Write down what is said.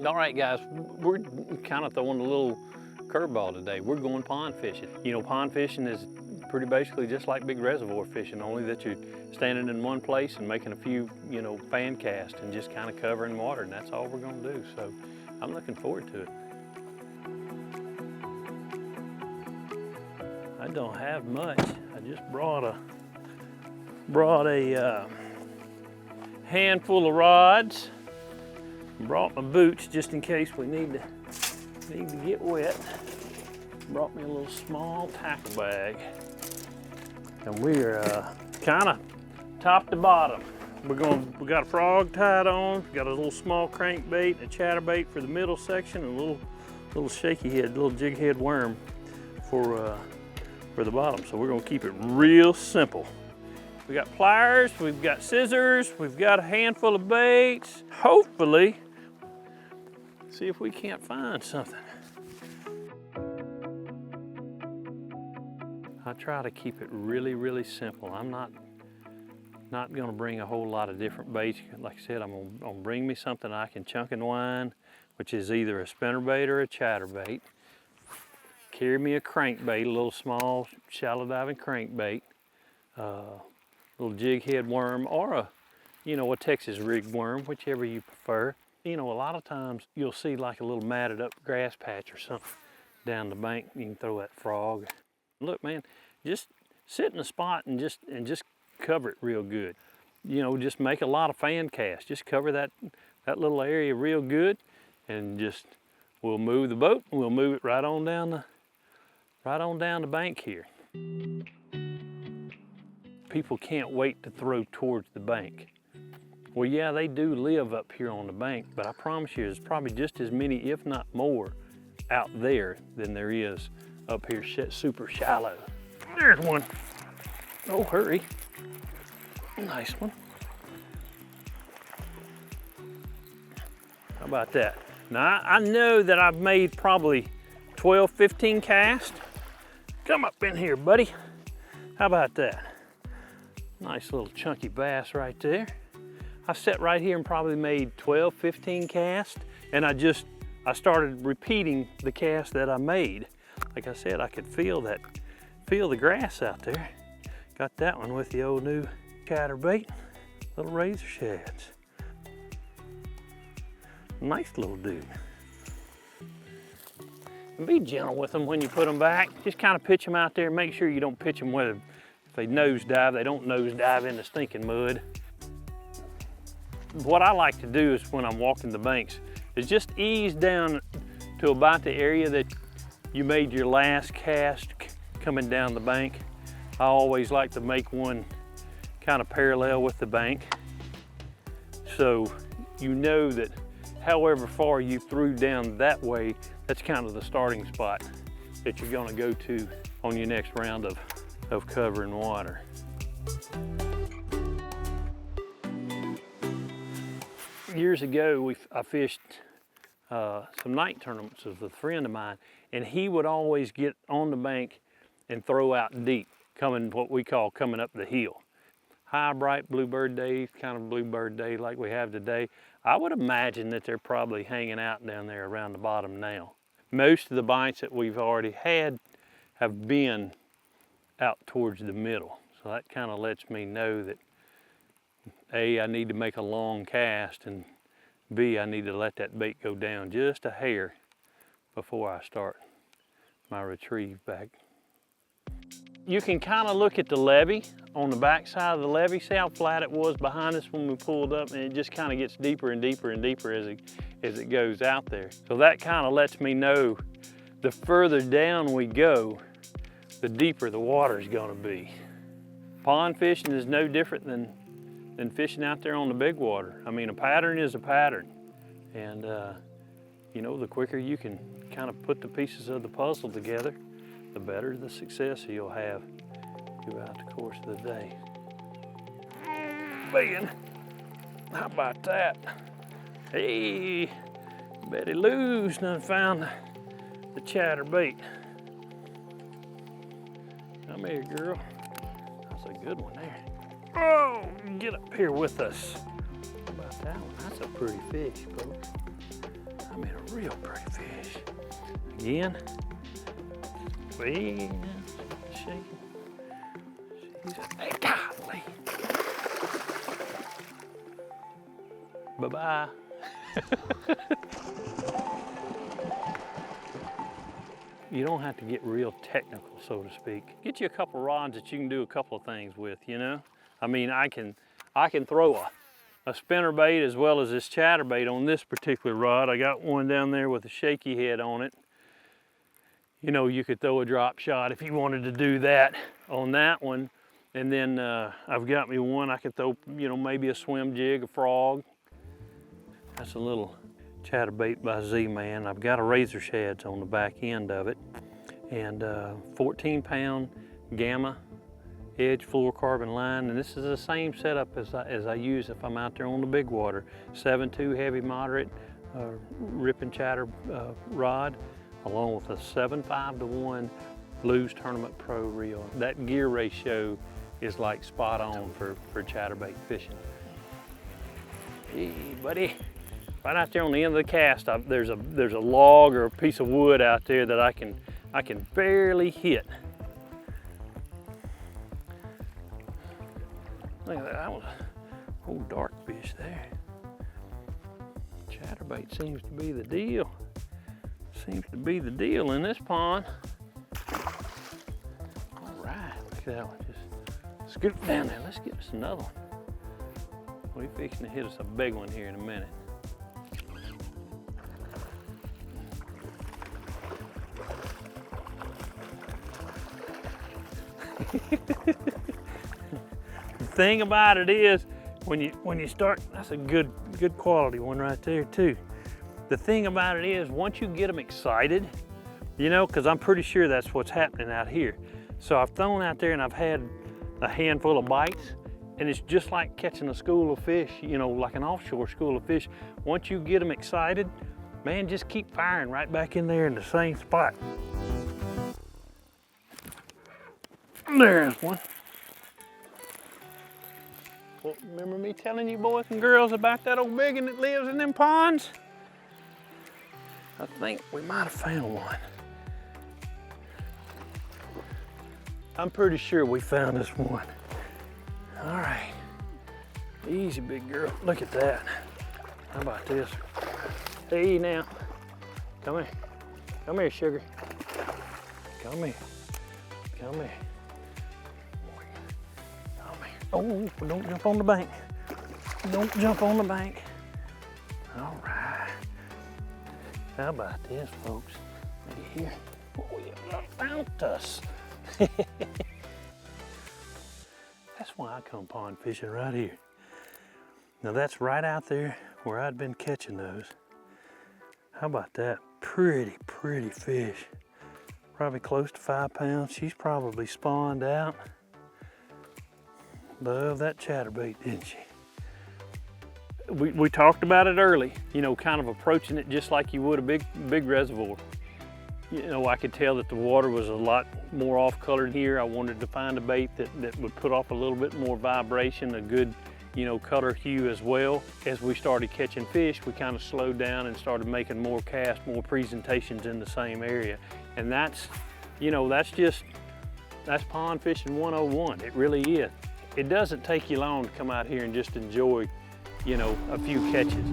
All right, guys, we're kind of throwing a little curveball today. We're going pond fishing. You know, pond fishing is pretty basically just like big reservoir fishing, only that you're standing in one place and making a few, you know, fan casts and just kind of covering water, and that's all we're going to do. So I'm looking forward to it. I don't have much. I just brought a handful of rods. Brought my boots just in case we need to get wet. Brought me a little small tackle bag. And we're kind of top to bottom. We got a frog tied on, got a little small crankbait, a chatterbait for the middle section, and a little shaky head, little jig head worm for the bottom. So we're gonna keep it real simple. We got pliers, we've got scissors, we've got a handful of baits. Hopefully, see if we can't find something. I try to keep it really, really simple. I'm not gonna bring a whole lot of different baits. Like I said, I'm gonna bring me something I can chunk and wind, which is either a spinnerbait or a chatterbait. Carry me a crankbait, a little small shallow diving crankbait, little jig head worm, or a Texas rig worm, whichever you prefer. You know, a lot of times you'll see like a little matted up grass patch or something down the bank. You can throw that frog. Look, man, just sit in a spot and just cover it real good. You know, just make a lot of fan casts. Just cover that little area real good, and we'll move the boat and we'll move it right on down the bank here. People can't wait to throw towards the bank. Well, yeah, they do live up here on the bank, but I promise you there's probably just as many, if not more, out there than there is up here super shallow. There's one. Oh, hurry. Nice one. How about that? Now, I know that I've made probably 12, 15 casts. Come up in here, buddy. How about that? Nice little chunky bass right there. I sat right here and probably made 12, 15 casts, and I started repeating the cast that I made. Like I said, I could feel the grass out there. Got that one with the old new chatterbait, little razor shads. Nice little dude. And be gentle with them when you put them back. Just kind of pitch them out there. Make sure you don't pitch them if they nosedive. They don't nosedive in the stinking mud. What I like to do is when I'm walking the banks is just ease down to about the area that you made your last cast coming down the bank. I always like to make one kind of parallel with the bank, so you know that however far you threw down that way, that's kind of the starting spot that you're gonna go to on your next round of covering water. Years ago, I fished some night tournaments with a friend of mine, and he would always get on the bank and throw out deep, what we call coming up the hill. High, bright bluebird days, kind of bluebird day like we have today. I would imagine that they're probably hanging out down there around the bottom now. Most of the bites that we've already had have been out towards the middle. So that kind of lets me know that A, I need to make a long cast, and B, I need to let that bait go down just a hair before I start my retrieve back. You can kind of look at the levee on the back side of the levee. See how flat it was behind us when we pulled up, and it just kind of gets deeper and deeper and deeper as it goes out there. So that kind of lets me know the further down we go, the deeper the water is going to be. Pond fishing is no different than fishing out there on the big water. I mean, a pattern is a pattern, and you know, the quicker you can kind of put the pieces of the puzzle together, the better the success you'll have throughout the course of the day. Man, how about that? Hey, Betty Lou's done found the chatterbait. Come here, girl. That's a good one there. Oh, get up here with us. How about that one? That's a pretty fish, folks. I mean, a real pretty fish. Again. Wait, shaking. Hey, golly. Bye-bye. You don't have to get real technical, so to speak. Get you a couple rods that you can do a couple of things with, you know? I mean, I can throw a spinner bait as well as this chatterbait on this particular rod. I got one down there with a shaky head on it. You know, you could throw a drop shot if you wanted to do that on that one. And then I've got me one I could throw, you know, maybe a swim jig, a frog. That's a little chatterbait by Z-Man. I've got a razor shads on the back end of it. And 14-pound gamma edge fluorocarbon line. And this is the same setup as I use if I'm out there on the big water. 7.2 heavy moderate rip and chatter rod, along with a 7.5-to-1 Blues Tournament Pro reel. That gear ratio is like spot on for chatterbait fishing. Hey, buddy. Right out there on the end of the cast, there's a log or a piece of wood out there that I can barely hit. Look at that, that was a old dark fish there. Chatterbait seems to be the deal. Seems to be the deal in this pond. All right, look at that one. Just scoot down there. Let's get us another one. We're fixing to hit us a big one here in a minute. The thing about it is, when you start, that's a good quality one right there too. The thing about it is, once you get them excited, you know, because I'm pretty sure that's what's happening out here. So I've thrown out there and I've had a handful of bites, and it's just like catching a school of fish, you know, like an offshore school of fish. Once you get them excited, man, just keep firing right back in there in the same spot. There's one. Well, remember me telling you boys and girls about that old biggin that lives in them ponds? I think we might have found one. I'm pretty sure we found this one. All right, easy big girl, look at that. How about this? Hey now, come here sugar. Come here. Oh, don't jump on the bank. Don't jump on the bank. All right. How about this, folks? Right here. Oh, you found us. That's why I come pond fishing right here. Now that's right out there where I'd been catching those. How about that? Pretty fish. Probably close to 5 pounds. She's probably spawned out. Love that chatterbait, didn't she? We talked about it early, you know, kind of approaching it just like you would a big reservoir. You know, I could tell that the water was a lot more off-colored here. I wanted to find a bait that would put off a little bit more vibration, a good, you know, color hue as well. As we started catching fish, we kind of slowed down and started making more casts, more presentations in the same area. And that's, you know, that's pond fishing 101. It really is. It doesn't take you long to come out here and just enjoy, you know, a few catches.